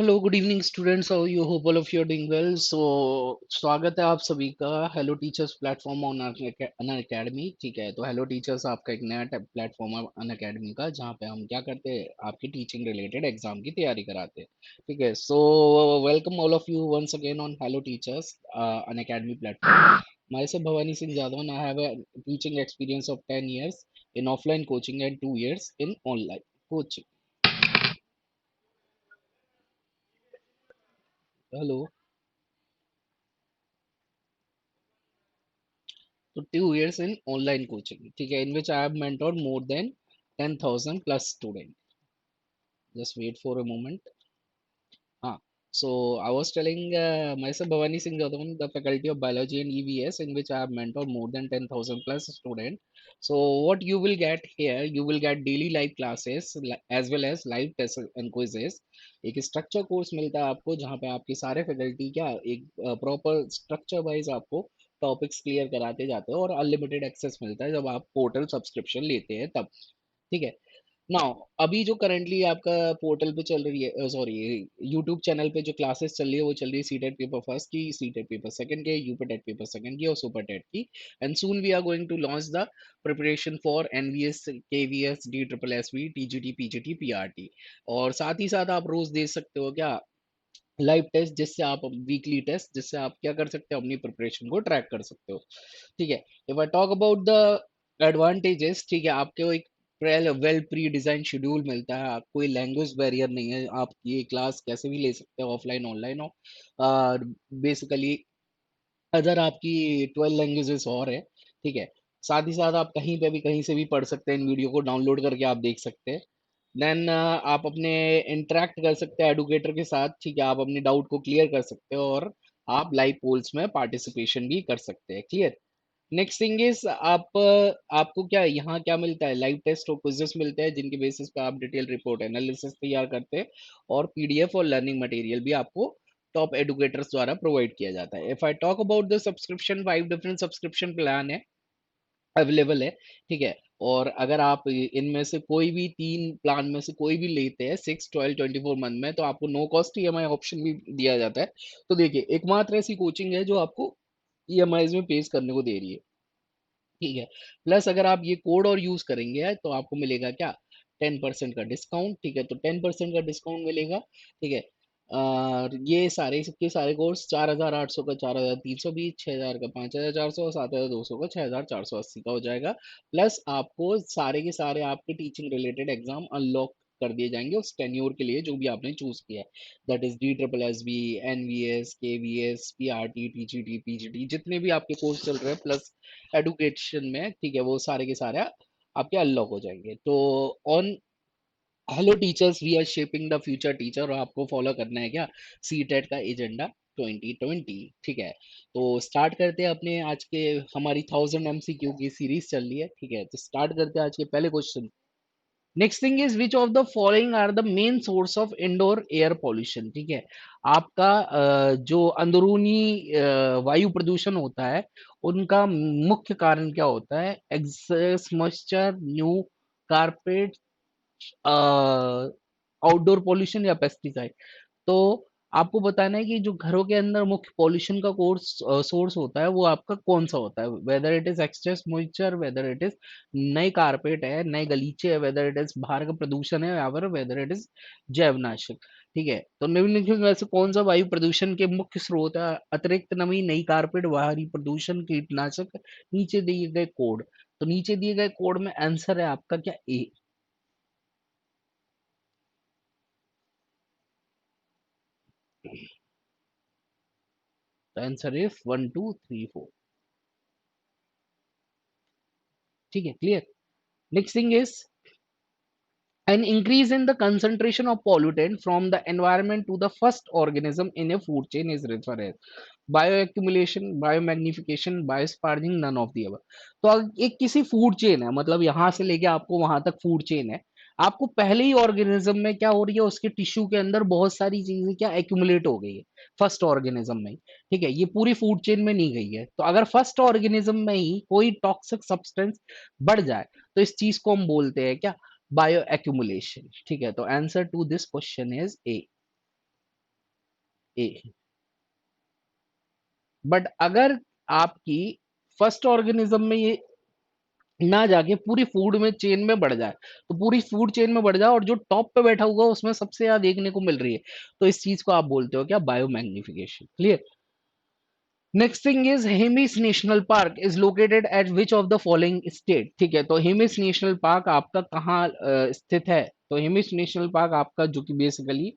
Hello good evening students, how you hope all of you are doing well. So स्वागत है आप सभी का hello teachers platform on Unacademy. ठीक है, तो हेलो टीचर्स आपका एक नया प्लेटफॉर्म है अन अकेडमी का, जहाँ पे हम क्या करते हैं, आपकी टीचिंग रिलेटेड एग्जाम की तैयारी कराते हैं। ठीक है, so welcome all of you once again on hello teachers Unacademy platform. Myself Bhawani Singh Jadav and I have a teaching experience of 10 years in offline coaching and 2 years in online coaching. Hello. तो 2 years in online coaching, ठीक है, in which I have mentored more than 10,000 plus student. Just wait for a moment. हाँ, so I was telling myself Bhavani Singh Jadhavan, the faculty of biology and EVS, in which I have mentored more than 10,000 plus student. So what you will get here, you will get daily live classes as well as live tests and quizzes. एक structure course मिलता है आपको, जहाँ पे आपकी सारे faculty क्या एक प्रॉपर स्ट्रक्चर वाइज आपको टॉपिक्स क्लियर कराते जाते हैं, और अनलिमिटेड एक्सेस मिलता है जब आप पोर्टल सब्सक्रिप्शन लेते हैं तब। ठीक है। नाउ अभी जो करंटली आपका पोर्टल पे चल रही है, सॉरी, यूट्यूब चैनल पे जो क्लासेस चल रही है वो चल रही है सीटेट पेपर फर्स्ट की, सीटेट पेपर सेकंड के, यूपीटेट पेपर सेकंड की और सुपर टेट की। And soon we are going to launch the preparation for NVS, KVS, D triple S B, TGT, PGT, PRT. और साथ ही साथ आप रोज दे सकते हो क्या, लाइव टेस्ट, जिससे आप वीकली टेस्ट, जिससे आप क्या कर सकते हो, अपनी प्रिपरेशन को ट्रैक कर सकते हो। ठीक है। If I talk about the advantages, ठीक है, आपको एक वेल प्री डिजाइन शेड्यूल मिलता है, आपको कोई लैंग्वेज बैरियर नहीं है, आप ये क्लास कैसे भी ले सकते हो, ऑफलाइन ऑनलाइन हो। बेसिकली अदर आपकी 12 लैंग्वेजेस और है। ठीक है। साथ ही साथ आप कहीं पे भी कहीं से भी पढ़ सकते हैं, इन वीडियो को डाउनलोड करके आप देख सकते हैं। देन आप अपने इंटरेक्ट कर सकते हैं एडुकेटर के साथ। ठीक है, आप अपने डाउट को क्लियर कर सकते हो, और आप लाइव पोल्स में पार्टिसिपेशन भी कर सकते हैं। क्लियर। नेक्स्ट थिंग इज आपको क्या यहाँ क्या मिलता है, लाइव टेस्ट और क्विजेस मिलते हैं, जिनके बेसिस पे आप डिटेल रिपोर्ट एनालिसिस तैयार करते हैं, और पीडीएफ और लर्निंग मटेरियल भी आपको टॉप एडुकेटर्स द्वारा प्रोवाइड किया जाता है। If I talk about the subscription, 5 different subscription plan है अवेलेबल है। ठीक है। और अगर आप इनमें से कोई भी 3 प्लान में से कोई भी लेते हैं 6, 12, 24 मंथ में, तो आपको नो कॉस्ट ईएमआई ऑप्शन भी दिया जाता है। तो देखिए, एकमात्र ऐसी कोचिंग है जो आपको ईएमआई में पेश करने को दे रही है। ठीक है। प्लस अगर आप ये कोड और यूज करेंगे तो आपको मिलेगा क्या, 10% का डिस्काउंट। ठीक है, तो 10% का डिस्काउंट मिलेगा। ठीक है। ये सारे के सारे कोर्स 4,800 का 4,320, 6,000 का 5,400, 7,200 का 6,480 का हो जाएगा। प्लस आपको सारे के सारे आपके टीचिंग रिलेटेड एग्जाम अनलॉक कर दिए जाएंगे उस टेन्योर के लिए जो भी आपने चूज किया है। That is D triple S B, NVS, KVS, PRT, TGT, PGT, जितने भी आपके कोर्स चल रहे हैं प्लस एडुकेशन में। ठीक है, वो सारे के सारे आपके अनलॉक हो जाएंगे। तो on hello teachers, we are shaping the future teacher, और आपको फॉलो करना है क्या, सी टेट का एजेंडा 2020। ठीक है। तो स्टार्ट करते हैं अपने आज के, हमारी 1000 MCQ की सीरीज चल रही है। ठीक है, तो स्टार्ट करते हैं आज के पहले question. Next thing is which of the following are the main source of indoor air pollution. ठीक है, आपका जो अंदरूनी वायु प्रदूषण होता है, उनका मुख्य कारण क्या होता है, excess moisture, new carpet, outdoor pollution, या पेस्टिसाइड। तो आपको बताना है कि जो घरों के अंदर मुख्य पॉल्यूशन का कोर्स सोर्स होता है वो आपका कौन सा होता है, whether it is excess moisture, whether it is नए कारपेट है, नए गलीचे है, वेदर इट इज बाहर का प्रदूषण है, या फिर वेदर इट इज जैवनाशक। ठीक है, तो निम्नलिखित में से कौन सा वायु प्रदूषण के मुख्य स्रोत है, अतिरिक्त नमी, नई कारपेट, बाहरी प्रदूषण, कीटनाशक, नीचे दिए गए कोड। तो नीचे दिए गए कोड में आंसर है आपका क्या, ए। Answer is 1, 2, 3, 4। ठीक है, clear. Next thing is an increase in the concentration of pollutant from the environment to the first organism in a food chain is referred as bioaccumulation, biomagnification, biosparging, none of the above। तो एक किसी food chain है, मतलब यहां से लेके आपको वहां तक फूड चेन है, आपको पहले ही ऑर्गेनिज्म में क्या हो रही है, उसके टिश्यू के अंदर बहुत सारी चीजें क्या एक्यूमुलेट हो गई है फर्स्ट ऑर्गेनिज्म में ही। ठीक है, ये पूरी फूड चेन में नहीं गई है, तो अगर फर्स्ट ऑर्गेनिज्म में ही कोई टॉक्सिक सब्सटेंस बढ़ जाए, तो इस चीज को हम बोलते हैं क्या, बायो एक्यूमुलेशन। ठीक है, तो answer to this question is A. A. But अगर आपकी फर्स्ट ऑर्गेनिज्म में ये ना जाके पूरी फूड में चेन में बढ़ जाए, तो पूरी फूड चेन में बढ़ जाए और जो टॉप पे बैठा हुआ उसमें सबसे ज्यादा देखने को मिल रही है, तो इस चीज को आप बोलते हो क्या, biomagnification. Clear. Next thing is Hemis national park is located at which of the following state. ठीक है, तो हेमिस नेशनल पार्क आपका कहाँ स्थित है? तो हेमिस नेशनल पार्क आपका जो कि बेसिकली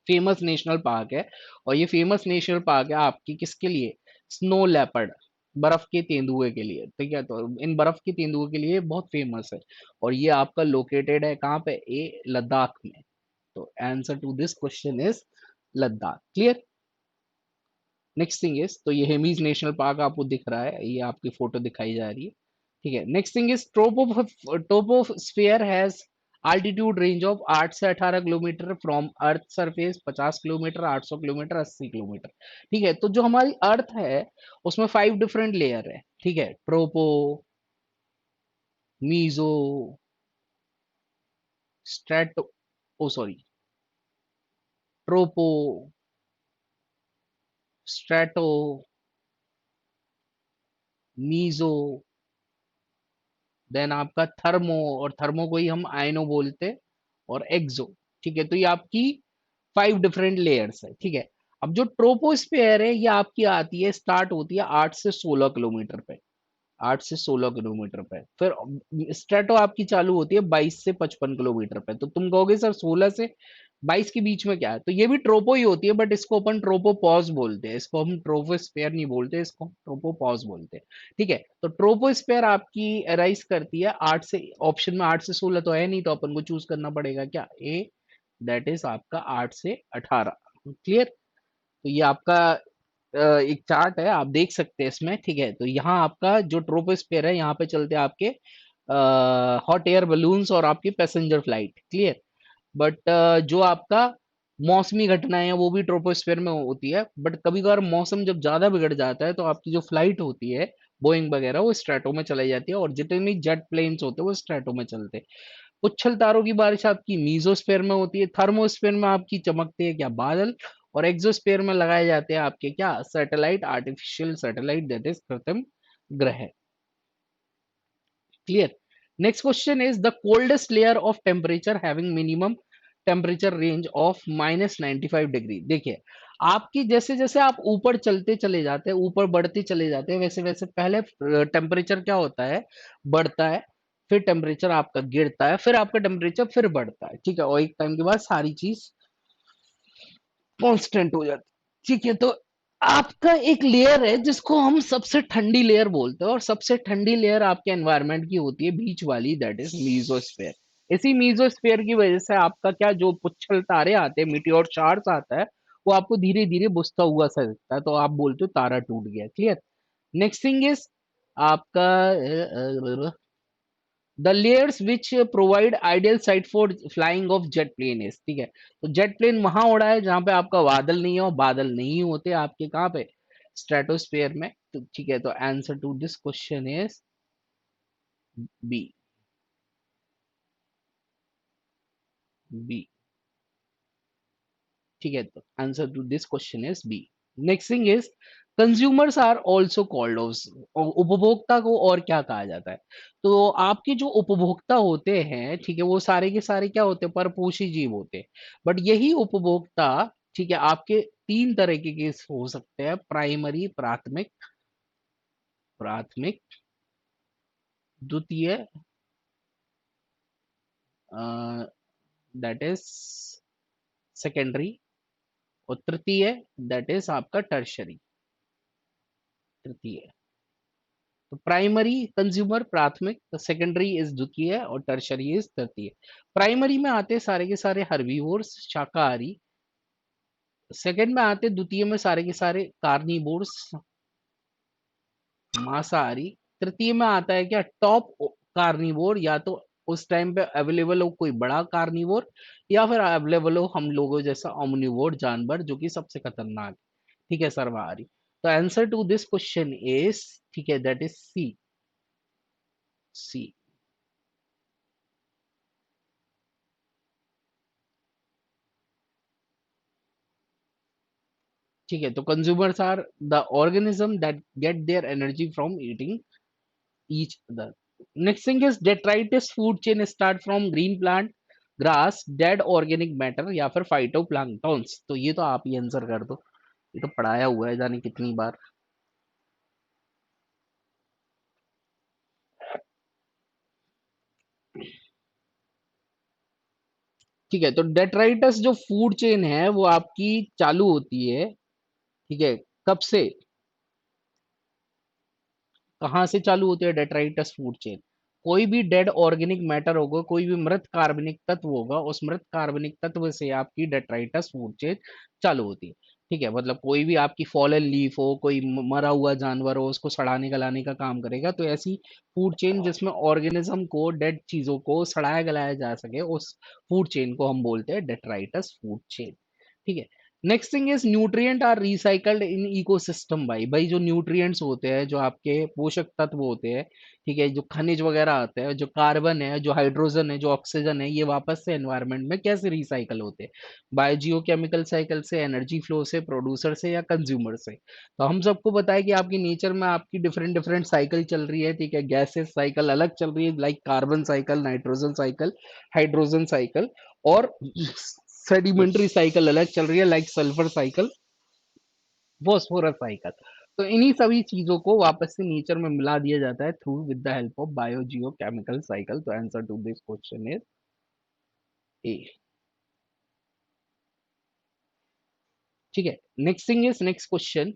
फेमस नेशनल पार्क है, और ये फेमस नेशनल पार्क है आपकी किसके लिए? स्नो लेपर्ड, बर्फ के तेंदुए के लिए। ठीक है, तो इन बर्फ के तेंदुए के लिए बहुत फेमस है, और ये आपका लोकेटेड है कहाँ पे? ए, लद्दाख में। तो answer to this question is Ladakh. Clear. Next thing is, तो ये हेमीज नेशनल पार्क आपको दिख रहा है, ये आपकी फोटो दिखाई जा रही है। ठीक है, next thing is troposphere has altitude range of 8 से 18 kilometre from earth surface, 50 kilometre, 800 kilometre, 80 kilometre. ठीक है, तो जो हमारी अर्थ है उसमें 5 डिफरेंट लेयर है। ठीक है, tropo, meso, strato, oh sorry, tropo, strato, meso, then आपका थर्मो, और थर्मो को ही हम आयनो बोलते, और एक्सो। ठीक है, तो ये आपकी 5 डिफरेंट लेयर्स है। ठीक है, अब जो ट्रोपोस्फेयर है ये आपकी आती है, स्टार्ट होती है 8 से 16 किलोमीटर पे, 8 से 16 किलोमीटर पे। फिर स्ट्रेटो आपकी चालू होती है 22 से 55 किलोमीटर पे। तो तुम कहोगे सर 16 से 22 के बीच में क्या है? तो ये भी ट्रोपो ही होती है, बट इसको अपन ट्रोपोपॉज बोलते हैं, इसको हम ट्रोपोस्फेयर नहीं बोलते, इसको ट्रोपोपॉज बोलते हैं। ठीक है, तो ट्रोपोस्फेयर आपकी राइज करती है 8 से, ऑप्शन में 8 से 16 तो है नहीं, तो अपन को चूज करना पड़ेगा क्या? ए, दैट इज आपका 8 से 18। क्लियर। तो ये आपका एक चार्ट है, आप देख सकते हैं इसमें। ठीक है, तो यहाँ आपका जो ट्रोपोस्फेयर है, यहाँ पे चलते हैं आपके हॉट एयर बलून्स और आपकी पैसेंजर फ्लाइट। क्लियर। बट जो आपका मौसमी घटनाएं हैं वो भी ट्रोपोस्फेयर में होती है, बट कभी कभार मौसम जब ज्यादा बिगड़ जाता है तो आपकी जो फ्लाइट होती है, बोइंग वगैरह, वो स्ट्रेटो में चलाई जाती है, और जितनी जेट प्लेन्स होते हैं वो स्ट्रेटो में चलते हैं। उच्छल तारों की बारिश आपकी मीजोस्फेयर में होती है, थर्मोस्फेयर में आपकी चमकते हैं क्या? बादल। और एक्सोस्फेयर में लगाए जाते हैं आपके क्या? Satellite, artificial satellite, that is कृत्रिम ग्रह। Clear. Next question is the coldest layer of temperature having minimum temperature range of -95 degree. देखिए, आपकी जैसे जैसे आप ऊपर चलते चले जाते हैं, ऊपर बढ़ते चले जाते हैं, वैसे वैसे पहले टेम्परेचर क्या होता है? बढ़ता है, फिर टेम्परेचर आपका गिरता है, फिर आपका टेम्परेचर फिर बढ़ता है। ठीक है, और एक टाइम के बाद सारी चीज कांस्टेंट हो जाती है। ठीक है, तो आपका एक लेयर है जिसको हम सबसे ठंडी लेयर बोलते हैं, और सबसे ठंडी लेयर आपके एनवायरनमेंट की होती है बीच वाली, दैट इज मीजोस्फेयर। इसी मीजोस्फेयर की वजह से आपका क्या, जो पुच्छल तारे आते हैं, मीटियोर शार्स आता है, वो आपको धीरे धीरे बुझता हुआ सा दिखता है, तो आप बोलते हो तारा टूट गया। क्लियर। नेक्स्ट थिंग इज आपका the layers which provide ideal site for flying of jet plane is. ठीक है, तो जेट प्लेन वहां उड़ा है जहां पे आपका बादल नहीं है, और बादल नहीं होते आपके कहाँ पे? स्ट्रेटोस्फेयर में। तो ठीक है, तो answer to this question is B. B. ठीक है, तो answer to this question is B. Next thing is consumers are also called, उपभोक्ता को और क्या कहा जाता है? तो आपके जो उपभोक्ता होते हैं, ठीक है, वो सारे के सारे क्या होते हैं? परपोषी जीव होते हैं। बट यही उपभोक्ता, ठीक है, आपके 3 तरह के केस हो सकते हैं: प्राइमरी, प्राथमिक, प्राथमिक, द्वितीय, दैट इज सेकेंडरी, और तृतीय, दैट इज आपका टर्शरी। तृतीय, तो प्राइमरी कंज्यूमर प्राथमिक, सेकेंडरी इज द्वितीय, और टर्शरी इज तृतीय। प्राइमरी में आते हैं सारे के सारे हर्बीवोर्स, शाकाहारी। सेकंड में आते हैं, द्वितीय में सारे के सारे कार्निवोर्स, मांसाहारी। तृतीय में आता है क्या? टॉप कार्निवोर, या तो उस टाइम पे अवेलेबल हो कोई बड़ा कार्निवोर, या फिर अवेलेबल हो हम लोगों जैसा ओमनिवोर जानवर, जो कि सबसे खतरनाक है। ठीक है, सर्वाहारी। तो answer to this question is, ठीक है, दैट इज सी। सी। ठीक है, तो consumers are the organism that get their energy from eating each other. Next thing is detritus food chain start from green plant, grass, dead organic matter या फिर phytoplanktons. तो ये तो आप ही answer कर दो, ये तो पढ़ाया हुआ है जाने कितनी बार। ठीक है, तो डेट्राइटस जो फूड चेन है वो आपकी चालू होती है, ठीक है, कब से, कहाँ से चालू होती है डेट्राइटस फूड चेन? कोई भी डेड ऑर्गेनिक मैटर होगा, कोई भी मृत कार्बनिक तत्व होगा, उस मृत कार्बनिक तत्व से आपकी डेट्राइटस फूड चेन चालू होती है। ठीक है, मतलब कोई भी आपकी फॉलन लीफ हो, कोई मरा हुआ जानवर हो, उसको सड़ाने गलाने का काम करेगा, तो ऐसी फूड चेन जिसमें ऑर्गेनिज्म को, डेड चीजों को सड़ाया गलाया जा सके, उस फूड चेन को हम बोलते हैं डेट्राइटस फूड चेन। ठीक है, next thing is nutrient are recycled in ecosystem. भाई भाई जो न्यूट्रिएंट्स होते हैं, जो आपके पोषक तत्व होते हैं, ठीक है, जो खनिज वगैरह आते हैं, जो कार्बन है, जो हाइड्रोजन है, जो ऑक्सीजन है, ये वापस से एनवायरनमेंट में कैसे रिसाइकल होते हैं? बायो जियोकेमिकल साइकिल से, एनर्जी फ्लो से, प्रोड्यूसर से, या कंज्यूमर से? तो हम सबको पता है कि आपकी नेचर में आपकी डिफरेंट डिफरेंट साइकिल चल रही है। ठीक है, गैसेस साइकिल अलग चल रही है, like carbon cycle, nitrogen cycle, hydrogen cycle, और सेडिमेंट्री साइकिल अलग चल रही है, like sulphur cycle, phosphorus cycle. तो इन्हीं सभी चीजों को वापस से नेचर में मिला दिया जाता है through with the help of biogeochemical cycle. तो answer to this question is A. ठीक है, next thing is next question,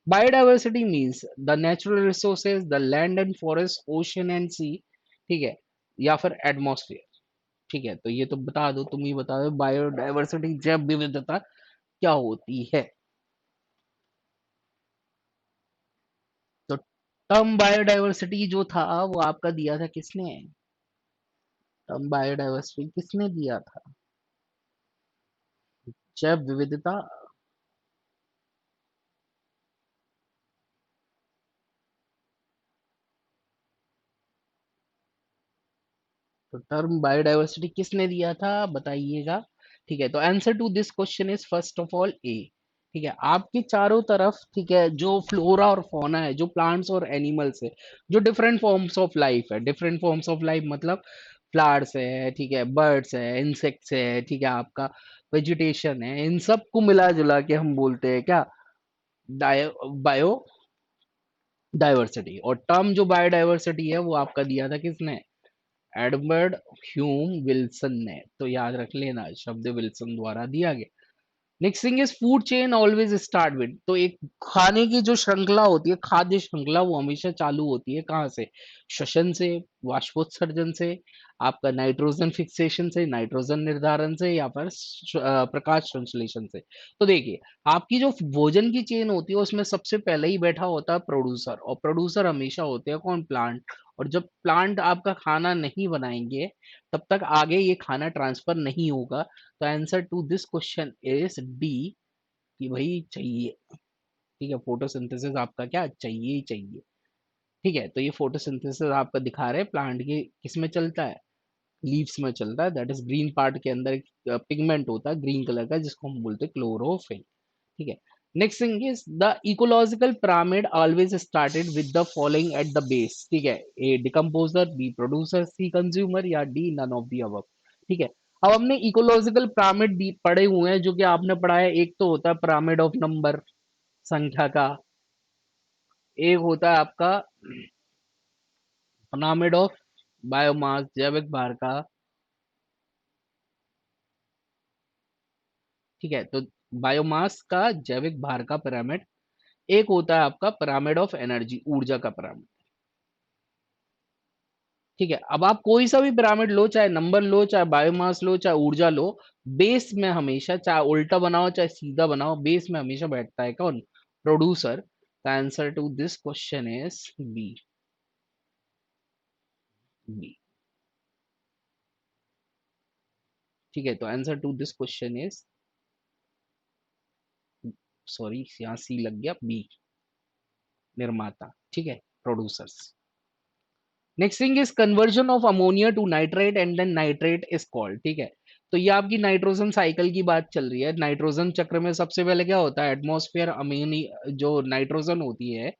biodiversity means the natural resources, the land and forest, ocean and sea, ठीक है, या फिर एटमॉस्फेयर। ठीक है, तो ये तो बता दो, तुम ही बता दो, बायोडाइवर्सिटी जैव विविधता क्या होती है? तो टर्म बायोडाइवर्सिटी जो था वो आपका दिया था किसने? टर्म बायोडाइवर्सिटी किसने दिया था? जैव विविधता। तो टर्म बायोडाइवर्सिटी किसने दिया था बताइएगा। ठीक है, तो answer to this question is first of all A. ठीक है, आपके चारों तरफ, ठीक है, जो फ्लोरा और फौना है, जो प्लांट्स और एनिमल्स है, जो डिफरेंट फॉर्म्स ऑफ लाइफ है, डिफरेंट फॉर्म्स ऑफ लाइफ मतलब फ्लावर्स है, ठीक है, बर्ड्स है, इंसेक्ट्स है, ठीक है, आपका वेजिटेशन है, इन सब को मिला जुला के हम बोलते हैं क्या? Bio diversity. और टर्म जो बायोडाइवर्सिटी है वो आपका दिया था किसने? एडवर्ड ह्यूम विल्सन ने। तो याद रख लेना, शब्द विल्सन द्वारा दिया गया। Next thing is food chain always start with. तो एक खाने की जो श्रृंखला होती है, खाद्य श्रृंखला, वो हमेशा चालू होती है कहाँ से? श्वसन से, वाष्पोत्सर्जन से, आपका नाइट्रोजन फिक्सेशन से, नाइट्रोजन निर्धारण से, या फिर प्रकाश संश्लेषण से। तो देखिए, आपकी जो भोजन की चेन होती है उसमें सबसे पहले ही बैठा होता है प्रोड्यूसर, और प्रोड्यूसर हमेशा होते हैं कौन? प्लांट। और जब प्लांट आपका खाना नहीं बनाएंगे, तब तक आगे ये खाना ट्रांसफर नहीं होगा। तो answer to this question is D, कि भाई चाहिए। ठीक है, फोटोसिंथेसिस आपका क्या चाहिए ही चाहिए। ठीक है, तो ये फोटोसिंथेसिस आपका दिखा रहे हैं प्लांट के किस में चलता है? लीव्स में चलता है। दैट इज ग्रीन पार्ट के अंदर एक पिगमेंट होता है ग्रीन कलर का, जिसको हम बोलते हैं क्लोरोफिल। ठीक है, next thing is the ecological pyramid always started with the following at the base. ठीक है, A decomposer, B producer, C consumer, या D none of the above. ठीक है, अब हमने इकोलॉजिकल पिरामिड पढ़े हुए हैं, जो कि आपने पढ़ा है। एक तो होता है पिरामिड ऑफ नंबर, संख्या का। एक होता है आपका पिरामिड ऑफ बायोमास, जैविक भार का। ठीक है, तो बायोमास का, जैविक भार का पिरामिड। एक होता है आपका पिरामिड ऑफ एनर्जी, ऊर्जा का पिरामिड। ठीक है, अब आप कोई सा भी पिरामिड लो, चाहे नंबर लो, चाहे बायोमास लो, चाहे ऊर्जा लो, बेस में हमेशा, चाहे उल्टा बनाओ चाहे सीधा बनाओ, बेस में हमेशा बैठता है कौन? Producer. The answer to this question is B. B. ठीक है, तो answer to this question is, sorry यहाँ सी लग गया, बी, निर्माता। ठीक है, producers. Next thing is conversion of ammonia to nitrate and then nitrate is called. ठीक है, तो ये आपकी नाइट्रोजन साइकिल की बात चल रही है। नाइट्रोजन चक्र में सबसे पहले क्या होता है, एटमॉस्फेयर अमोनी, जो नाइट्रोजन होती है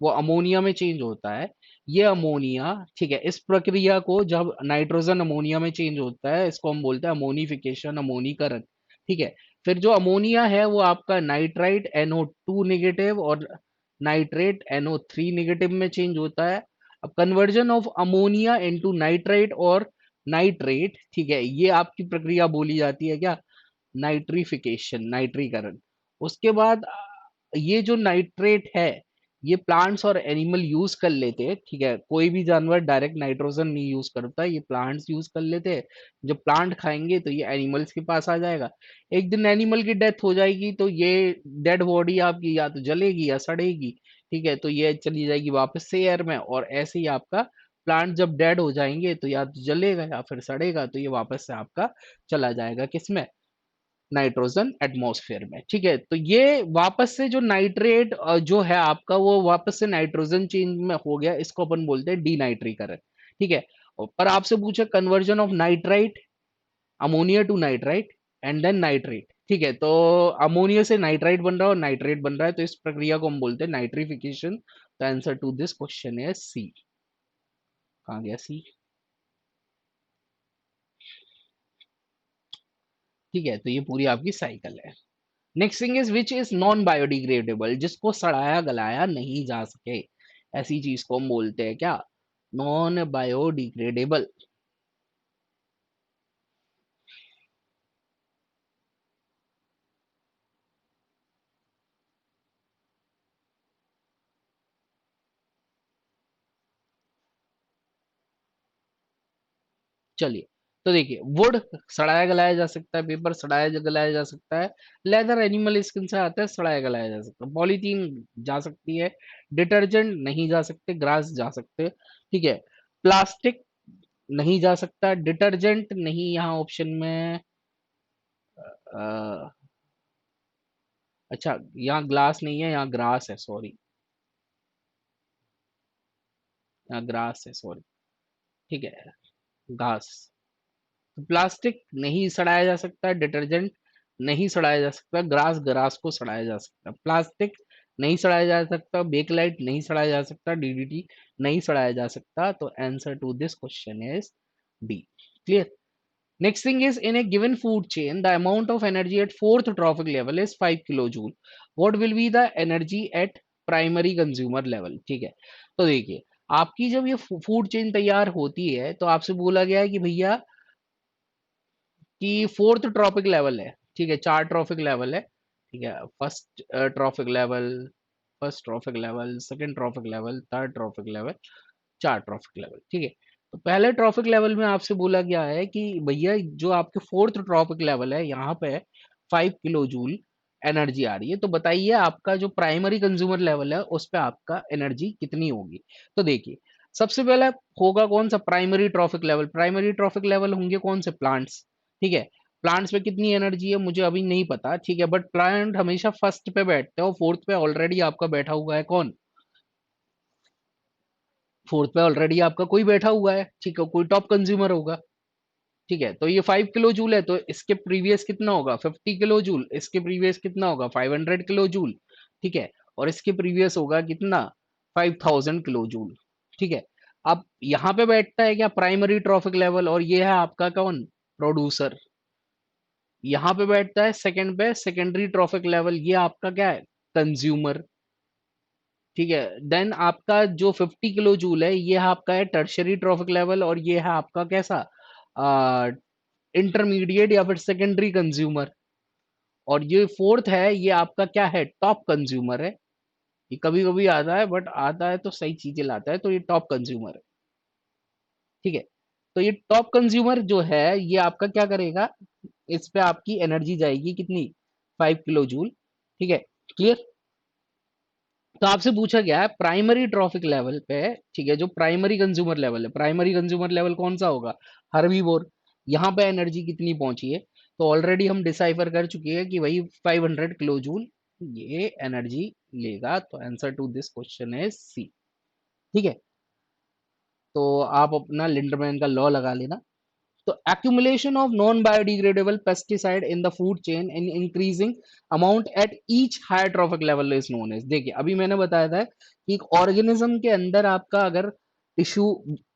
वो अमोनिया में चेंज होता है। ये अमोनिया, ठीक है, इस प्रक्रिया को जब नाइट्रोजन अमोनिया में चेंज होता है इसको हम बोलते हैं अमोनिफिकेशन, अमोनीकरण। ठीक है, फिर जो अमोनिया है वो आपका नाइट्राइट NO2 नेगेटिव और नाइट्रेट NO3 नेगेटिव में चेंज होता है। अब conversion of ammonia into nitrite और नाइट्रेट, ठीक है, ये आपकी प्रक्रिया बोली जाती है क्या, नाइट्रिफिकेशन, नाइट्रीकरण। उसके बाद ये जो नाइट्रेट है ये प्लांट्स और एनिमल यूज कर लेते हैं। ठीक है, कोई भी जानवर डायरेक्ट नाइट्रोजन नहीं यूज करता, ये प्लांट्स यूज कर लेते हैं। जब प्लांट खाएंगे तो ये एनिमल्स के पास आ जाएगा। एक दिन एनिमल की डेथ हो जाएगी तो ये डेड बॉडी आपकी या तो जलेगी या सड़ेगी। ठीक है, तो ये चली जाएगी वापस से एयर में, और ऐसे ही आपका प्लांट जब डेड हो जाएंगे तो या तो जलेगा या फिर सड़ेगा, तो ये वापस से आपका चला जाएगा किसमें, नाइट्रोजन एटमॉस्फेयर में। ठीक है, तो ये वापस से जो नाइट्रेट जो है आपका वो वापस से नाइट्रोजन चेंज में हो गया, इसको अपन बोलते हैं डीनाइट्रीकरण। ठीक है, पर आपसे पूछे conversion of nitrite, ammonia to nitrite and then nitrate. ठीक है, तो अमोनिया से नाइट्राइट बन रहा है और नाइट्रेट बन रहा है, तो इस प्रक्रिया को हम बोलते हैं nitrification. The answer to this question है सी। कहाँ गया सी? ठीक है, तो ये पूरी आपकी साइकिल है। Next thing is which is non biodegradable, जिसको सड़ाया गलाया नहीं जा सके, ऐसी चीज को हम बोलते हैं क्या, नॉन बायोडिग्रेडेबल। चलिए, तो देखिए, वुड सड़ाया गलाया जा सकता है, पेपर सड़ाया गलाया जा सकता है, लेदर एनिमल स्किन से आता है सड़ाया गलाया जा सकता है, पॉलीथीन जा सकती है, डिटर्जेंट नहीं जा सकते, ग्रास जा सकते। ठीक है, प्लास्टिक नहीं जा सकता, डिटर्जेंट नहीं यहाँ ऑप्शन में। अ, अच्छा, यहाँ ग्लास नहीं है, यहाँ ग्रास है, सॉरी, यहाँ ग्रास है, सॉरी। ठीक है, घास। प्लास्टिक नहीं सड़ाया जा सकता, डिटर्जेंट नहीं सड़ाया जा सकता, ग्रास, ग्रास को सड़ाया जा सकता, प्लास्टिक नहीं सड़ाया जा सकता, बेकलाइट नहीं सड़ाया जा सकता, DDT नहीं सड़ाया जा सकता। तो answer to this question is B. Clear? Next thing is in a given food chain the amount of energy at fourth trophic level is 5 kilo joule, what will be the energy at primary consumer level. ठीक है, तो देखिए, आपकी जब ये food chain तैयार होती है तो आपसे बोला गया है कि भैया कि फोर्थ ट्रॉपिक लेवल है। ठीक है, चार ट्रॉपिक लेवल है। ठीक है, first trophic level, first trophic level, second trophic level, third trophic level, चार ट्रॉपिक लेवल। ठीक है, तो पहले ट्रॉपिक लेवल में आपसे बोला गया है कि भैया जो आपके फोर्थ ट्रॉपिक लेवल है यहाँ पे 5 किलो जूल एनर्जी आ रही है, तो बताइए आपका जो प्राइमरी कंज्यूमर लेवल है उस पे आपका एनर्जी कितनी होगी। तो देखिए, सबसे पहले होगा कौन सा, primary trophic level. Primary trophic level होंगे कौन से, प्लांट्स। ठीक है, प्लांट्स पे कितनी एनर्जी है मुझे अभी नहीं पता। ठीक है, बट प्लांट हमेशा फर्स्ट पे बैठते हैं और फोर्थ पे ऑलरेडी आपका बैठा हुआ है कौन, फोर्थ पे ऑलरेडी आपका कोई बैठा हुआ है। ठीक है, कोई टॉप कंज्यूमर होगा। ठीक है, तो ये 5 किलो जूल है तो इसके प्रीवियस कितना होगा, 50 किलो जूल। इसके प्रीवियस कितना होगा, 500 किलो जूल। ठीक है, और इसके प्रीवियस होगा कितना, 5000 किलो जूल। ठीक है, अब यहाँ पे बैठता है क्या, प्राइमरी ट्रॉपिक लेवल, और ये है आपका कौन, प्रोड्यूसर। यहाँ पे बैठता है सेकंड पे सेकेंडरी ट्रॉपिक लेवल, ये आपका क्या है, कंज्यूमर। ठीक है, देन आपका जो 50 किलो जूल है ये आपका है टर्शरी ट्रॉपिक लेवल, और ये है आपका कैसा, इंटरमीडिएट या फिर सेकेंडरी कंज्यूमर। और ये फोर्थ है, ये आपका क्या है, टॉप कंज्यूमर है। ये कभी कभी आता है बट आता है तो सही चीजें लाता है, तो ये टॉप कंज्यूमर है। ठीक है, तो ये टॉप कंज्यूमर जो है ये आपका क्या करेगा, इस पे आपकी एनर्जी जाएगी कितनी, 5 किलो जूल। ठीक है, क्लियर? तो आपसे पूछा गया है प्राइमरी ट्रॉपिक लेवल पे। ठीक है, जो प्राइमरी कंज्यूमर लेवल है, प्राइमरी कंज्यूमर लेवल कौन सा होगा, हर्बीवोर। यहाँ पे एनर्जी कितनी पहुंची है, तो ऑलरेडी हम डिसाइफर कर चुके हैं कि वही 500 किलो जूल ये एनर्जी लेगा। तो आंसर टू दिस क्वेश्चन है सी। ठीक है, तो आप अपना लिंडरमैन का लॉ लगा लेना। तो accumulation of non-biodegradable pesticide in the food chain in increasing amount at each higher trophic level is known as। देखिए अभी मैंने बताया था कि एक ऑर्गेनिज्म के अंदर आपका अगर टिश्यू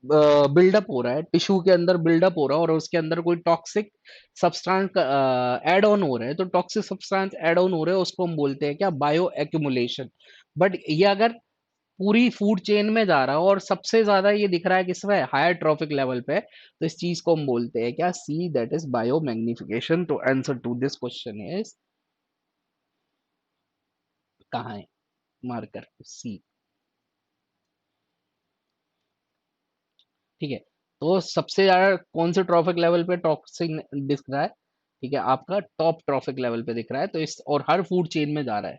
बिल्डअप हो रहा है, टिश्यू के अंदर बिल्डअप हो रहा है और उसके अंदर कोई टॉक्सिक सब्सटेंस ऐड ऑन हो रहा है, तो टॉक्सिक सब्सटेंस ऐड ऑन हो रहे हैं उसको हम बोलते हैं क्या, बायो एक्यूमुलेशन। बट ये अगर पूरी फूड चेन में जा रहा है और सबसे ज्यादा ये दिख रहा है किसमें, हायर ट्रॉफिक लेवल पे, तो इस चीज को हम बोलते हैं क्या, C, that is bio magnification. तो answer to this question is, कहाँ है मार्कर, सी। ठीक है, तो सबसे ज्यादा कौन से ट्रॉफिक लेवल पे टॉक्सिक दिख रहा है, ठीक है, आपका टॉप ट्रॉफिक लेवल पे दिख रहा है। तो इस और हर फूड चेन में जा रहा है,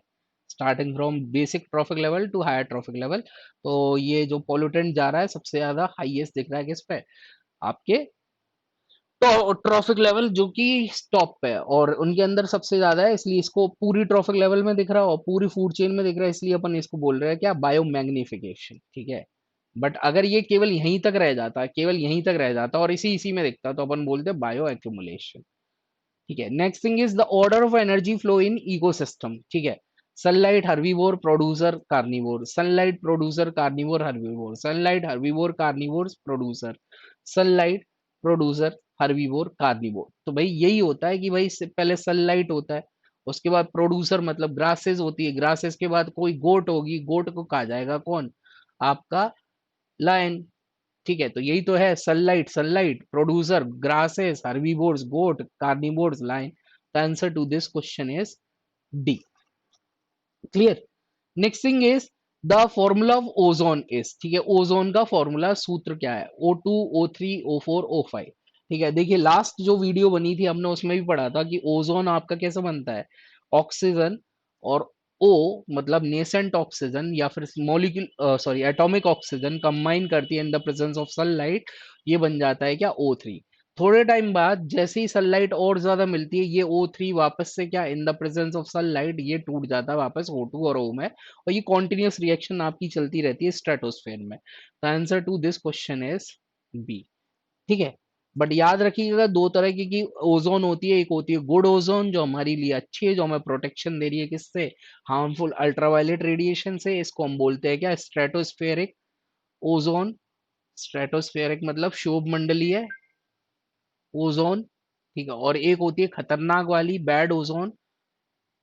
starting from basic trophic level to higher trophic level. तो ये जो पोल्यूटेंट जा रहा है सबसे ज्यादा हाईएस्ट दिख रहा है किस पे, आपके तो ट्रॉफिक लेवल जो कि टॉप पे है और उनके अंदर सबसे ज्यादा है, इसलिए इसको पूरी ट्रॉफिक लेवल में दिख रहा है और पूरी फूड चेन में दिख रहा है, इसलिए अपन इसको बोल रहे हैं क्या, बायो मैग्निफिकेशन। ठीक है, बट अगर ये केवल यहीं तक रह जाता, केवल यहीं तक रह जाता और इसी इसी में दिखता, तो अपन बोलते हैं बायो एक्यूमुलेशन। ठीक है, next thing is the order of energy flow in ecosystem. ठीक है, sunlight herbivore producer carnivore, sunlight producer carnivore herbivore, sunlight herbivore carnivore producer, sunlight producer herbivore carnivore. तो भाई यही होता है कि भाई इससे पहले सनलाइट होता है, उसके बाद प्रोड्यूसर मतलब ग्रासेस होती है, ग्रासेस के बाद कोई गोट होगी, गोट को कहा जाएगा कौन, आपका लायन। ठीक है, तो यही तो है, sunlight, sunlight producer grasses herbivores goat carnivores line. The answer to this question is D. Clear. Next thing is the formula of ozone is, ठीक है, ओजोन का फॉर्मूला सूत्र क्या है, O2 O3 O4 O5। ठीक है, देखिए लास्ट जो वीडियो बनी थी हमने उसमें भी पढ़ा था कि ओजोन आपका कैसे बनता है, ऑक्सीजन और ओ मतलब नेसेंट ऑक्सीजन या फिर molecule sorry atomic oxygen combine करती है in the presence of sunlight, ये बन जाता है क्या, O3। थोड़े टाइम बाद जैसे ही सनलाइट और ज्यादा मिलती है, ये O3 वापस से क्या, in the presence of sunlight ये टूट जाता है वापस O2 और O में, और ये कॉन्टिन्यूस रिएक्शन आपकी चलती रहती है स्ट्रेटोस्फेयर में। तो answer to this question is B. ठीक है, बट याद रखिएगा दो तरह की ओजोन होती है, एक होती है गुड ओजोन जो हमारे लिए अच्छी है, जो हमें प्रोटेक्शन दे रही है किससे, हार्मफुल अल्ट्रावायलेट रेडिएशन से, इसको हम बोलते हैं क्या, स्ट्रेटोस्फेरिक ओजोन। स्ट्रेटोस्फेरिक मतलब शुभ मंडलीय ओजोन। ठीक है, और एक होती है खतरनाक वाली बैड ओजोन,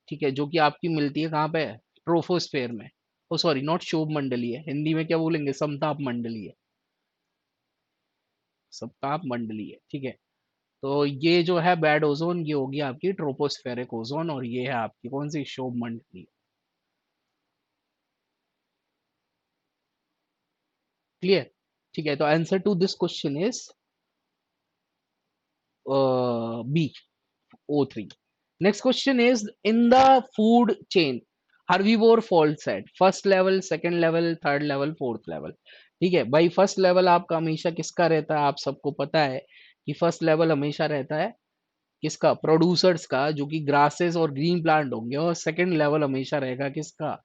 ठीक है, जो कि आपकी मिलती है कहाँ पे, ट्रोफोस्फेयर में। ओ सॉरी, नॉट शोभ मंडलीय, हिंदी में क्या बोलेंगे, समताप मंडलीय, समताप मंडलीय। ठीक है, तो ये जो है बैड ओजोन, ये होगी आपकी ट्रोपोस्फेरिक ओजोन और ये है आपकी कौन सी, शोभ मंडलीय। क्लियर। ठीक है, तो answer to this question is B, O3। Next question is in the food chain, herbivore falls at first level, second level, third level, fourth level। ठीक है भाई, फर्स्ट लेवल आपका हमेशा किसका रहता है, आप सबको पता है कि फर्स्ट लेवल हमेशा रहता है किसका, प्रोड्यूसर्स का, जो कि ग्रासेस और ग्रीन प्लांट होंगे, और सेकंड लेवल हमेशा रहेगा किसका,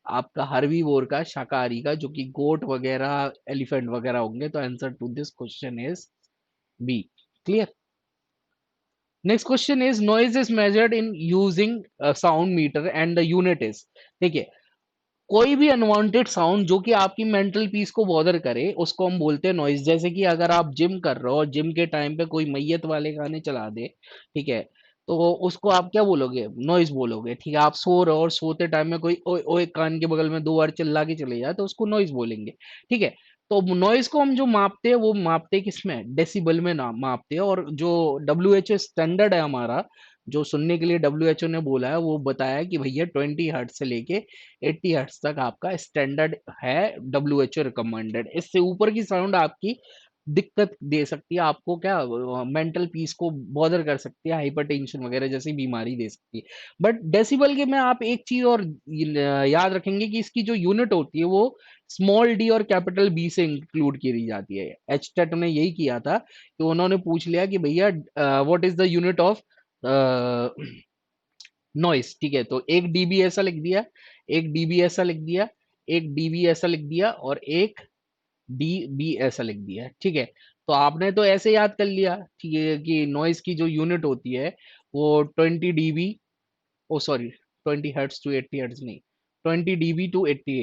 आपका हर्बीवोर का, शाकाहारी का, जो कि गोट वगैरह एलिफेंट वगैरह होंगे। तो answer to this question is B. Clear. Next question is noise is measured in using sound meter and the unit is. देखिए कोई भी अनवांटेड साउंड जो कि आपकी मेंटल पीस को बॉदर करे उसको हम बोलते हैं नॉइज। जैसे कि अगर आप जिम कर रहे हो और जिम के टाइम पे कोई मैयत वाले गाने चला दे, ठीक है, तो उसको आप क्या बोलोगे, नॉइज बोलोगे। ठीक है, आप सो रहे हो और सोते टाइम में कोई ओए ओए कान के बगल में दो बार चिल्ला के चले जाए तो उसको नॉइज बोलेंगे। ठीक है, तो नॉइज को हम जो मापते हैं वो मापते हैं किसमें, डेसिबल में ना मापते हैं। और जो डब्ल्यू एच स्टैंडर्ड है हमारा, जो सुनने के लिए डब्ल्यू एच ओ ने बोला है, वो बताया कि भैया 20 हर्ट्ज से लेके 80 हर्ट्ज तक आपका स्टैंडर्ड है, डब्ल्यू एच ओ रिकमेंडेड। इससे ऊपर की साउंड आपकी दिक्कत दे सकती है आपको, क्या मेंटल पीस को बॉदर कर सकती है, हाइपरटेंशन वगैरह जैसी बीमारी दे सकती है। बट डेसिबल के में आप एक चीज और याद रखेंगे कि इसकी जो यूनिट होती है वो स्मॉल डी और कैपिटल बी से इंक्लूड की जाती है। एचटेट ने यही किया था कि उन्होंने पूछ लिया कि भैया what is the unit of noise. ठीक है, तो एक डीबी ऐसा लिख दिया, एक डीबी ऐसा लिख दिया, एक डीबी ऐसा लिख दिया और एक डी बी ऐसा लिख दिया है, ठीक है। तो आपने तो ऐसे याद कर लिया, ठीक है, कि नॉइज की जो यूनिट होती है वो 20 dB, oh sorry, 20 hertz to 80 hertz नहीं, 20 dB टू 80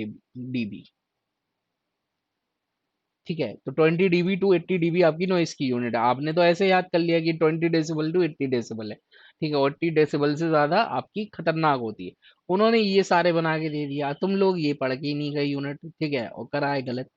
dB, ठीक है। तो 20 dB टू 80 dB आपकी नॉइस की यूनिट है। आपने तो ऐसे याद कर लिया कि 20 डेसिबल टू 80 डेसिबल है, ठीक है, और 80 डेसिबल से ज्यादा आपकी खतरनाक होती है। उन्होंने ये सारे बना के दे दिया, तुम लोग ये पढ़ के ही नहीं गए यूनिट, ठीक है, और कराए गलत।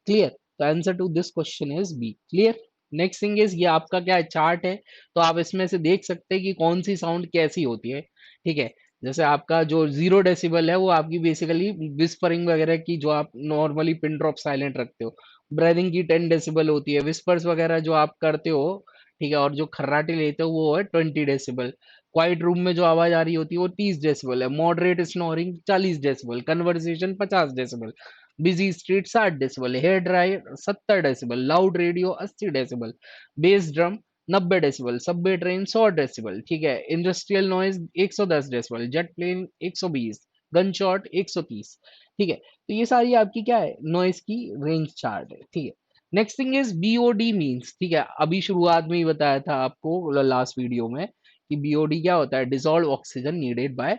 क्लियर। तो answer to this question is B. Clear. Next thing is, ये आपका क्या है, चार्ट है। तो आप इसमें से देख सकते हैं कि कौन सी साउंड कैसी होती है, ठीक है। जैसे आपका जो 0 डेसिबल है वो आपकी बेसिकली विस्परिंग वगैरह की, जो आप नॉर्मली पिन ड्रॉप साइलेंट रखते हो। ब्रेदिंग की 10 डेसिबल होती है। विस्पर्स वगैरह जो आप करते हो, ठीक है, और जो खर्राटे लेते हो वो है 20 डेसिबल। क्वाइट रूम में जो आवाज आ रही होती है वो 30 डेसिबल है। Moderate snoring 40 decibel. Conversation 50 decibel. Busy street 60 decibel. Hair dryer 70 decibel. Loud radio 80 decibel. Bass drum 90 decibel. Subway train 100 decibel, ठीक है। Industrial noise 110 decibel. Jet plane 120। Gun shot 130, ठीक है। तो ये सारी आपकी क्या है, नॉइस की रेंज चार्ट है, ठीक है। Next thing is BOD means, ठीक है। अभी शुरुआत में ही बताया था आपको लास्ट वीडियो में कि बीओडी क्या होता है, dissolve oxygen needed by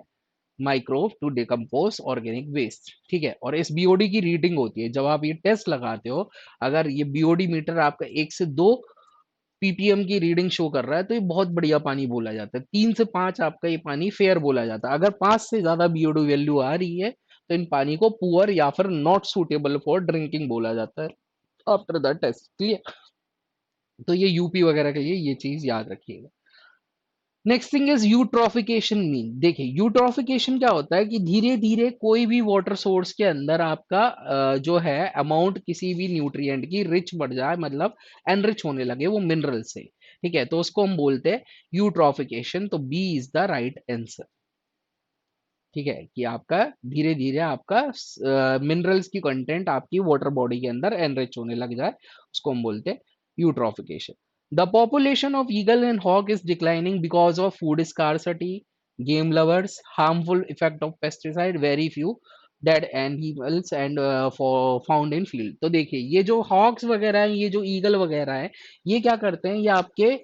microbe to decompose organic waste, ठीक है। और इस बीओडी की रीडिंग होती है जब आप ये टेस्ट लगाते हो। अगर ये बीओडी मीटर आपका 1 से 2 ppm की रीडिंग शो कर रहा है तो ये बहुत बढ़िया पानी बोला जाता है। 3 से 5 आपका ये पानी फेयर बोला जाता है। अगर 5 से ज्यादा बीओडी वैल्यू आ रही है तो इन पानी को पुअर या फिर नॉट सुटेबल फॉर ड्रिंकिंग बोला जाता है आफ्टर द टेस्ट। क्लियर। तो ये यूपी वगैरह के लिए ये चीज याद रखिएगा। Next thing is eutrophication mean. देखिए यूट्रॉफिकेशन क्या होता है कि धीरे धीरे कोई भी वाटर सोर्स के अंदर आपका जो है अमाउंट किसी भी न्यूट्रिएंट की रिच बढ़ जाए, मतलब एनरिच होने लगे वो मिनरल से, ठीक है, तो उसको हम बोलते हैं यूट्रॉफिकेशन। तो B is the right answer, ठीक है, कि आपका धीरे धीरे आपका मिनरल्स की कंटेंट आपकी वाटर बॉडी के अंदर एनरिच होने लग जाए, उसको हम बोलते हैं eutrophication. The population of eagle and hawk is declining because of food scarcity, game lovers, harmful effect of pesticide, very few dead animals and found in field. तो देखिए ये जो हॉक्स वगैरह हैं, ये जो ईगल वगैरह है, ये क्या करते हैं, ये आपके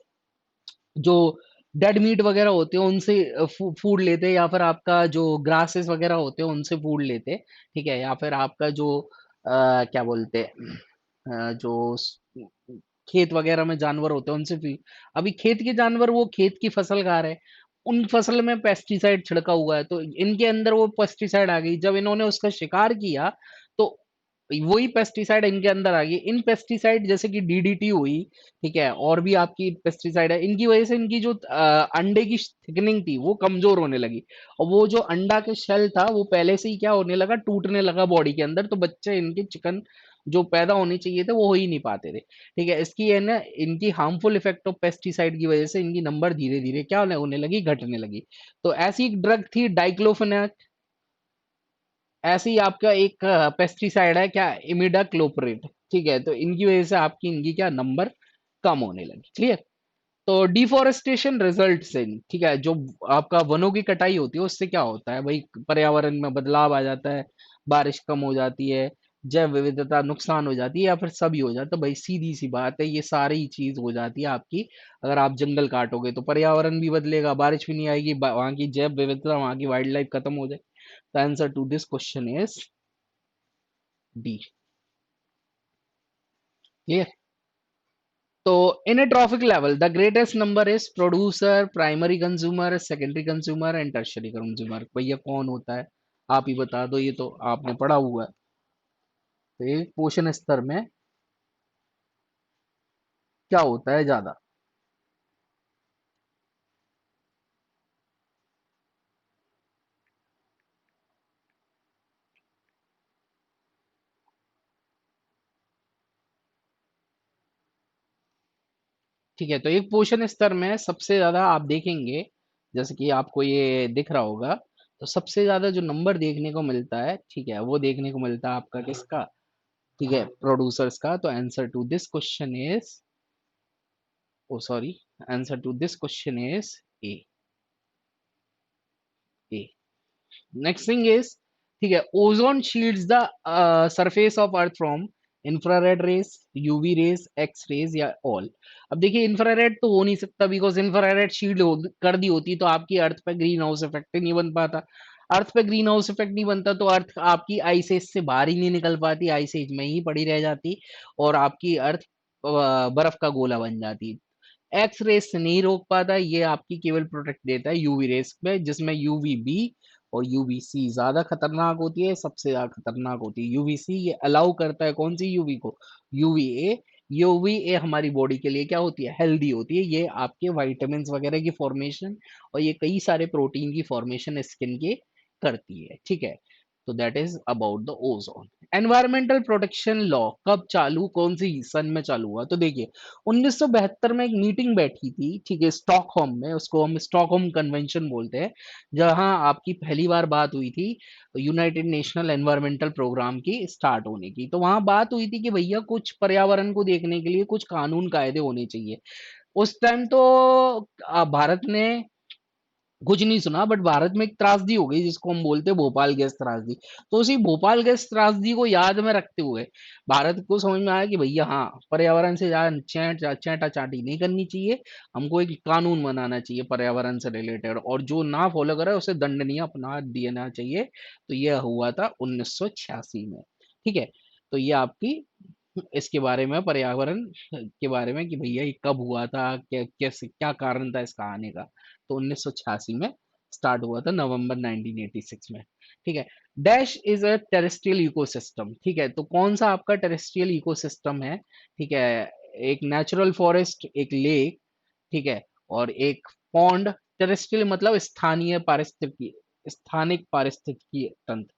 जो डेड मीट वगैरह होते हैं उनसे फूड लेते हैं, या फिर आपका जो ग्रासेस वगैरह होते हैं उनसे फूड लेते हैं, ठीक है। या फिर आपका जो क्या बोलते हैं, जो खेत वगैरह में जानवर होते हैं उनसे भी। अभी खेत के जानवर वो खेत की फसल खा रहे हैं, उन फसल में पेस्टिसाइड छिड़का हुआ है, तो इनके अंदर वो पेस्टिसाइड आ गई। जब इन्होंने उसका शिकार किया तो वही पेस्टिसाइड इनके अंदर आ गई। इन पेस्टिसाइड जैसे कि डीडीटी हुई, ठीक है, और भी आपकी पेस्टिसाइड है, इनकी वजह से इनकी जो अंडे की थिकनिंग थी वो कमजोर होने लगी। और वो जो अंडा के शेल था वो पहले से ही क्या होने लगा, टूटने लगा बॉडी के अंदर। तो बच्चे इनके चिकन जो पैदा होने चाहिए थे वो हो ही नहीं पाते थे, ठीक है। इसकी है ना, इनकी हार्मफुल इफेक्ट ऑफ पेस्टिसाइड की वजह से इनकी नंबर धीरे धीरे क्या होने लगी, घटने लगी। तो ऐसी एक ड्रग थी डाइक्लोफेनाक, ऐसे ही आपका एक पेस्टिसाइड है क्या, इमिडाक्लोप्रिड, ठीक है। तो इनकी वजह से आपकी इनकी क्या नंबर कम होने लगी। क्लियर। तो डिफोरेस्टेशन रिजल्ट से, ठीक है, जो आपका वनों की कटाई होती है उससे क्या होता है भाई, पर्यावरण में बदलाव आ जाता है, बारिश कम हो जाती है, जैव विविधता नुकसान हो जाती है, या फिर सभी हो जाता है। भाई सीधी सी बात है, ये सारी चीज हो जाती है आपकी। अगर आप जंगल काटोगे तो पर्यावरण भी बदलेगा, बारिश भी नहीं आएगी, वहां की जैव विविधता, वहां की वाइल्ड लाइफ खत्म हो जाए। The answer to this question is D. Clear? तो in a trophic level, the greatest number is producer, primary consumer, secondary consumer and tertiary consumer. भैया कौन होता है, आप ही बता दो, ये तो आपने पढ़ा हुआ है। तो ये पोषण स्तर में क्या होता है ज्यादा, ठीक है। तो एक पोषण स्तर में सबसे ज्यादा आप देखेंगे, जैसे कि आपको ये दिख रहा होगा, तो सबसे ज्यादा जो नंबर देखने को मिलता है, ठीक है, वो देखने को मिलता है आपका किसका, ठीक है, प्रोड्यूसर्स का। तो answer to this question is, oh sorry, answer to this question is A. A. Next thing is, ठीक है, ozone shields the surface of earth from infrared rays, UV rays, X rays या all. अब देखिए infrared तो हो नहीं सकता, because infrared shield कर दी होती तो आपकी अर्थ पे ग्रीन हाउस इफेक्ट ही नहीं बन पाता। अर्थ पे ग्रीन हाउस इफेक्ट नहीं बनता तो अर्थ आपकी आइस एज से बाहर ही नहीं निकल पाती, आइस एज में ही पड़ी रह जाती और आपकी अर्थ बर्फ का गोला बन जाती। एक्स रेस से नहीं रोक पाता, ये आपकी केवल प्रोटेक्ट देता है यूवी रेस में, जिसमें यूवी बी और यूवी सी ज्यादा खतरनाक होती है, सबसे ज्यादा खतरनाक होती है यूवी सी। ये अलाउ करता है कौन सी यूवी को, यूवी ए। यूवी ए हमारी बॉडी के लिए क्या होती है, हेल्दी होती है, ये आपके वाइटामिन वगैरह की फॉर्मेशन और ये कई सारे प्रोटीन की फॉर्मेशन स्किन के करती है, ठीक है। तो that is about the ozone. Environmental protection law कब चालू, कौन सी सन में चालू हुआ, तो देखिए 1972 में एक मीटिंग बैठी थी, ठीक है, स्टॉकहोम में, उसको हम स्टॉकहोम कन्वेंशन बोलते हैं, जहां आपकी पहली बार बात हुई थी यूनाइटेड नेशनल एनवायरमेंटल प्रोग्राम की स्टार्ट होने की। तो वहां बात हुई थी कि भैया कुछ पर्यावरण को देखने के लिए कुछ कानून कायदे होने चाहिए। उस टाइम तो भारत ने कुछ नहीं सुना, बट भारत में एक त्रासदी हो गई जिसको हम बोलते हैं भोपाल गैस त्रासदी। तो उसी भोपाल गैस त्रासदी को याद में रखते हुए भारत को समझ में आया कि भैया हाँ, पर्यावरण से ज्यादा चैटा चाटी नहीं करनी चाहिए, हमको एक कानून बनाना चाहिए पर्यावरण से रिलेटेड, और जो ना फॉलो करे उसे दंडनीय अपना देना चाहिए। तो यह हुआ था 1986 में, ठीक है। तो ये आपकी इसके बारे में, पर्यावरण के बारे में कि भैया ये कब हुआ था, कैसे, क्या कारण था इसका आने का। तो 1986 में स्टार्ट हुआ था, नवंबर 1986 में, ठीक है। Dash is a terrestrial ecosystem, ठीक है। तो कौन सा आपका टेरेस्ट्रियल इकोसिस्टम है, ठीक है। एक नेचुरल फॉरेस्ट, एक लेक, ठीक है, और एक पॉन्ड। टेरेस्ट्रियल मतलब स्थानीय पारिस्थितिकी, स्थानिक पारिस्थितिकी तंत्र।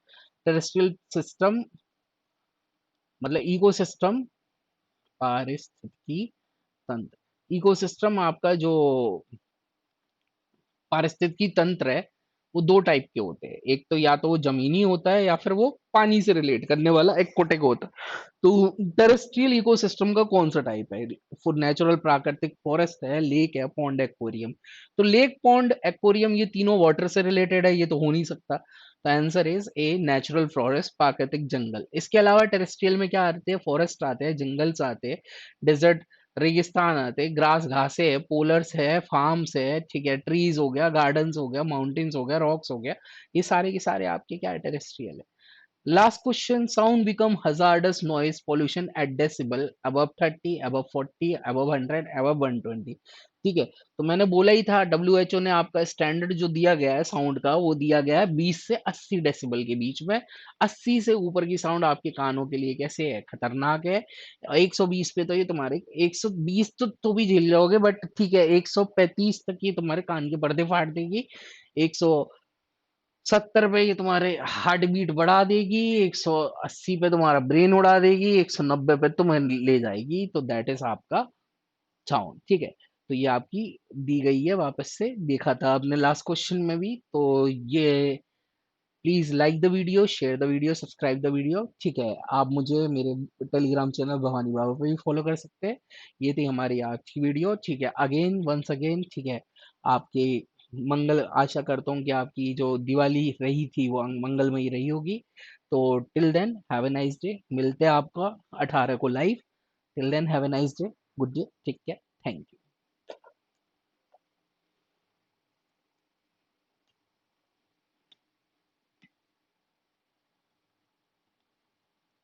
टेरेस्ट्रियल सिस्टम मतलब इकोसिस्टम, पारिस्थितिकी तंत्र। इकोसिस्टम आपका जो पारिस्थितिकी तंत्र है वो दो टाइप के होते हैं, एक तो या तो वो जमीनी होता है या फिर वो पानी से रिलेट करने वाला एक्वाटिक होता है। तो टेरेस्ट्रियल इकोसिस्टम का कौन सा टाइप है, फॉर नेचुरल प्राकृतिक फॉरेस्ट है, लेक है, पॉन्ड, एक्वेरियम। तो लेक, पॉन्ड, एक्वेरियम ये तीनों वाटर से रिलेटेड है, ये तो हो नहीं सकता। तो answer is a natural forest, प्राकृतिक जंगल। इसके अलावा टेरेस्ट्रियल में क्या आते हैं, फॉरेस्ट आते हैं, जंगल्स आते हैं, डेजर्ट रेगिस्तान आते, ग्रास घासे है, पोलर्स है, फार्म्स है, ठीक है, ट्रीज हो गया, गार्डन्स हो गया, माउंटेन्स हो गया, रॉक्स हो गया, ये सारे के सारे आपके क्या है, टेरेस्ट्रियल है। Last question, sound become hazardous noise pollution at decibel above 30, above 40, above 100, above 120, ठीक है। तो मैंने बोला ही था, डब्ल्यू एच ओ ने आपका स्टैंडर्ड जो दिया गया है साउंड का, वो दिया गया है 20 से 80 डेसिबल के बीच में। 80 से ऊपर की साउंड आपके कानों के लिए कैसे है, खतरनाक है। 120 पे तो ये तुम्हारे, 120 तो भी झेल जाओगे, बट ठीक है, 135 तक ये तुम्हारे कान के पर्दे फाड़ देगी। 170 पे ये तुम्हारे हार्ट बीट बढ़ा देगी, 180 पे तुम्हारा ब्रेन उड़ा देगी, 190 पे तुम्हें ले जाएगी। तो दैट इज आपका साउंड, ठीक है। तो ये आपकी दी गई है, वापस से देखा था आपने लास्ट क्वेश्चन में भी। तो ये please like the video, share the video, subscribe the video, ठीक है। आप मुझे मेरे टेलीग्राम चैनल भवानी बाबा पे भी फॉलो कर सकते हैं। ये थी हमारी आज की वीडियो, ठीक है। अगेन वंस अगेन, ठीक है, आपके मंगल, आशा करता हूँ कि आपकी जो दिवाली रही थी वो मंगलमयी रही होगी। तो till then have a nice day, मिलते हैं आपका 18 को live. Till then have a nice day, good day, ठीक है, थैंक यू।